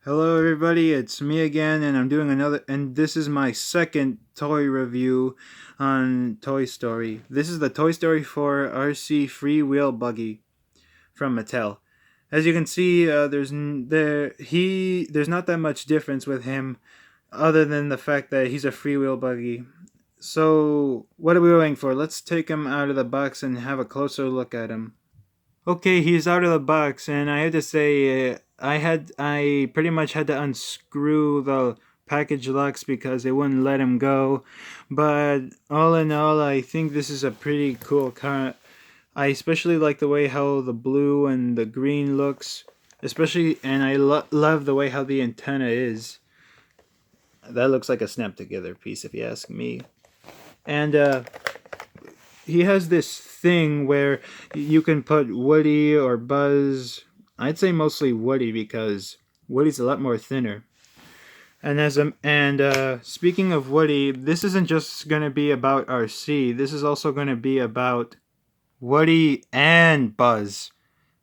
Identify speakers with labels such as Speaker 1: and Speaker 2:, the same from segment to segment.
Speaker 1: Hello everybody, it's me again and this is my second toy review on Toy Story. This is the Toy Story 4 RC Freewheel Buggy from Mattel. As you can see, there's not that much difference with him other than the fact that he's a freewheel buggy. So, what are we waiting for? Let's take him out of the box and have a closer look at him. Okay, he's out of the box, and I have to say, I pretty much had to unscrew the package locks because it wouldn't let him go. But all in all, I think this is a pretty cool car. I especially like the way how the blue and the green looks, especially, and love the way how the antenna is. That looks like a snap together piece, if you ask me. And he has this thing where you can put Woody or Buzz. I'd say mostly Woody because Woody's a lot more thinner. And speaking of Woody, this isn't just gonna be about RC. This is also gonna be about Woody and Buzz.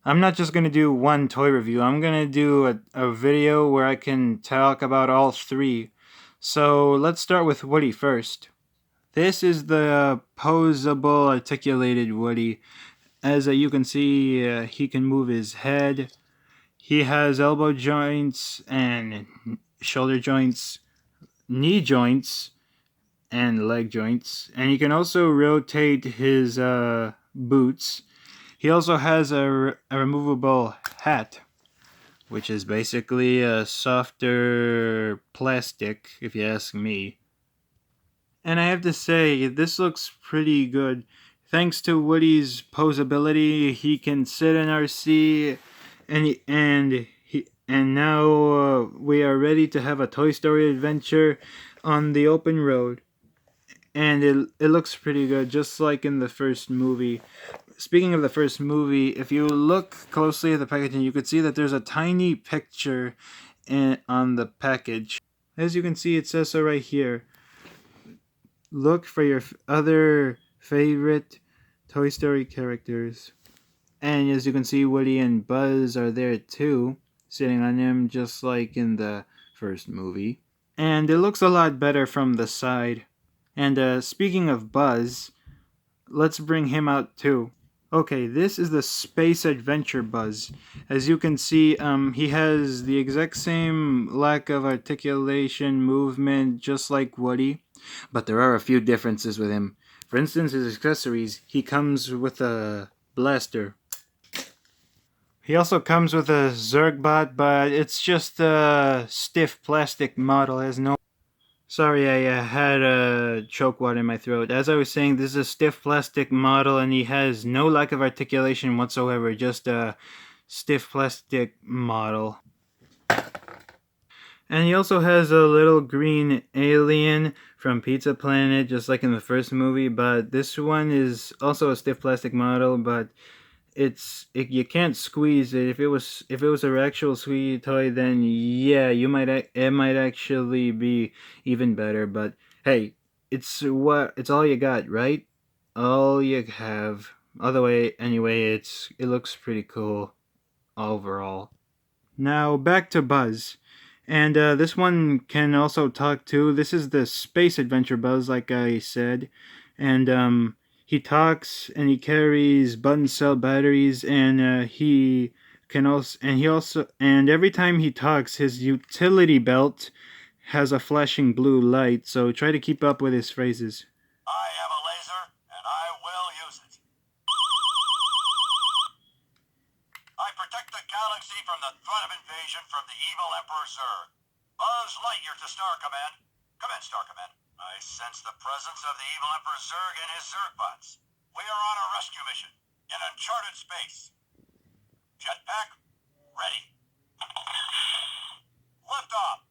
Speaker 1: I'm not just gonna do one toy review. I'm gonna do a video where I can talk about all three. So let's start with Woody first. This is the posable articulated Woody. As you can see, he can move his head. He has elbow joints and shoulder joints, knee joints, and leg joints. And he can also rotate his boots. He also has a removable hat, which is basically a softer plastic, if you ask me. And I have to say, this looks pretty good. Thanks to Woody's posability, he can sit in our seat, and now we are ready to have a Toy Story adventure on the open road. And it looks pretty good, just like in the first movie. Speaking of the first movie, if you look closely at the packaging, you could see that there's a tiny picture on the package. As you can see, it says so right here. Look for your other favorite Toy Story characters. And as you can see, Woody and Buzz are there too, sitting on him just like in the first movie. And it looks a lot better from the side. And speaking of Buzz, let's bring him out too. Okay, this is the Space Adventure Buzz. As you can see, he has the exact same lack of articulation movement just like Woody, but there are a few differences with him. For instance, his accessories, he comes with a blaster. He also comes with a Zergbot, but it's just a stiff plastic model. It has no... Sorry, I had a choke water in my throat. As I was saying, this is a stiff plastic model, and he has no lack of articulation whatsoever. Just a stiff plastic model. And he also has a little green alien from Pizza Planet, just like in the first movie. But this one is also a stiff plastic model, but you can't squeeze it. If it was a actual squeeze toy, then yeah, it might actually be even better. But hey, it's all you got, right? All you have. Other way, anyway, it looks pretty cool overall. Now back to Buzz. And this one can also talk too. This is the Space Adventure Buzz, like I said. And he talks and he carries button cell batteries, and and every time he talks, his utility belt has a flashing blue light. So try to keep up with his phrases.
Speaker 2: I have a laser, and I will use it. I protect the galaxy from the threat of invasion from the evil Emperor Zurg. Buzz Lightyear to Star Command. Come in, Star Command. I sense the presence of the evil Emperor Zurg and his Zurgbots. We are on a rescue mission in uncharted space. Jetpack, ready. Lift off.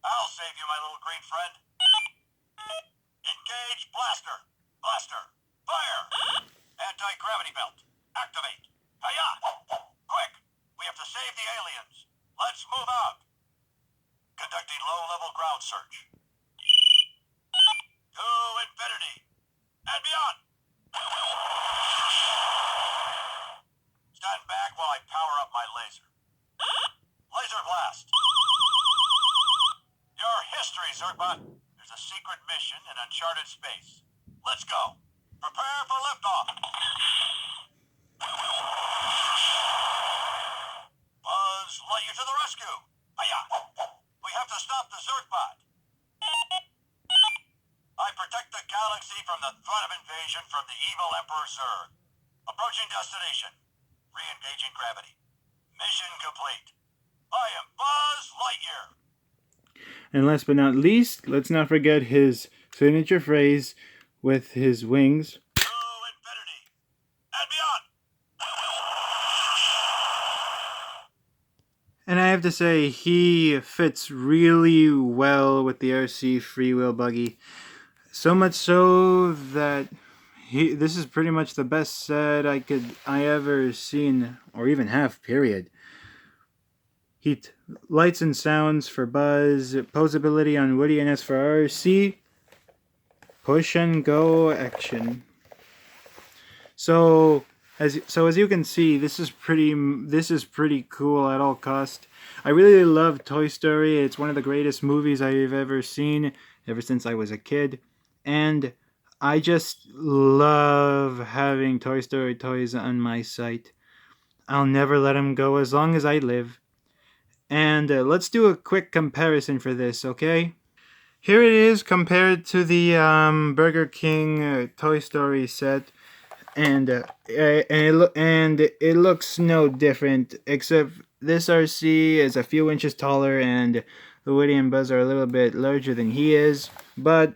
Speaker 2: I'll save you, my little green friend. Engage blaster. Blaster. Fire. Anti-gravity belt. Activate. Hiya! Quick! We have to save the aliens. Let's move out. Conducting low-level ground search. To infinity and beyond. Stand back while I power up my laser. laser. Laser blast. Your history, Zergbot. There's a secret mission in uncharted space. Let's go. Prepare for liftoff. Buzz Lightyear to the rescue. Hiya. We have to stop the Zergbot. I protect the galaxy from the threat of invasion from the evil Emperor Zurg. Approaching destination. Re-engaging gravity. Mission complete. I am Buzz Lightyear.
Speaker 1: And last but not least, let's not forget his signature phrase with his wings.
Speaker 2: To infinity and beyond.
Speaker 1: And I have to say, he fits really well with the RC freewheel buggy. So much so that this is pretty much the best set I ever seen, or even have, period. Heat, lights and sounds for Buzz, posability on Woody, and as for RC, push and go action. So as you can see, this is pretty cool at all cost. I really love Toy Story. It's one of the greatest movies I've ever seen, ever since I was a kid, and I just love having Toy Story toys on my site. I'll never let them go as long as I live. And let's do a quick comparison for this, okay? Here it is compared to the Burger King Toy Story set, and it looks no different, except this RC is a few inches taller, and the Woody and Buzz are a little bit larger than he is, but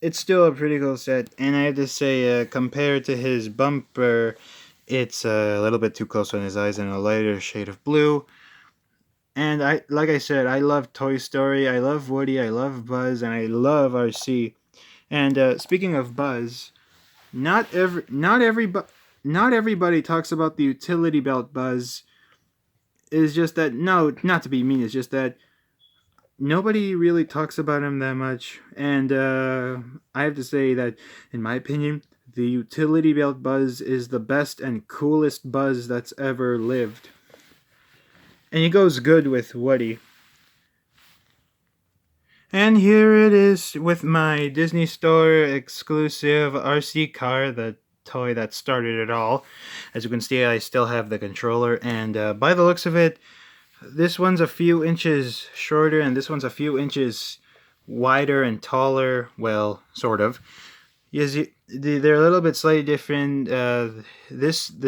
Speaker 1: it's still a pretty cool set. And I have to say, compared to his bumper, it's a little bit too close on his eyes and a lighter shade of blue. And like I said, I love Toy Story, I love Woody, I love Buzz, and I love RC. And speaking of Buzz, not everybody talks about the utility belt Buzz. It's just that, no, not to be mean, it's just that nobody really talks about him that much. And I have to say that, in my opinion, the utility belt Buzz is the best and coolest Buzz that's ever lived. And he goes good with Woody. And here it is with my Disney Store exclusive RC car, the toy that started it all. As you can see, I still have the controller, and by the looks of it, this one's a few inches shorter and this one's a few inches wider and taller. Well, sort of. Yes, they're a little bit slightly different. The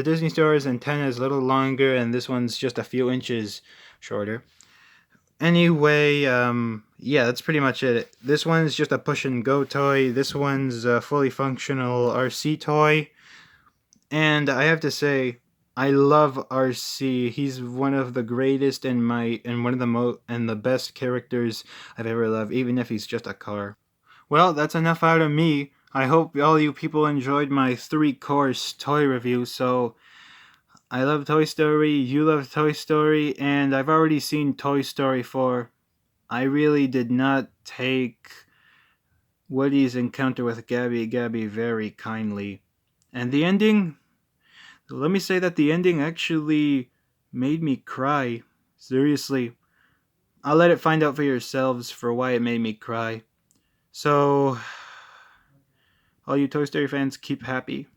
Speaker 1: Disney Store's antenna is a little longer, and this one's just a few inches shorter. Anyway, yeah, that's pretty much it. This one's just a push and go toy. This one's a fully functional RC toy. And I have to say, I love RC. He's one of the greatest and one of the best characters I've ever loved, even if he's just a car. Well, that's enough out of me. I hope all you people enjoyed my 3-course toy review. So, I love Toy Story, you love Toy Story, and I've already seen Toy Story 4. I really did not take Woody's encounter with Gabby very kindly. And the ending, let me say that the ending actually made me cry. Seriously. I'll let it find out for yourselves for why it made me cry. So, all you Toy Story fans, keep happy.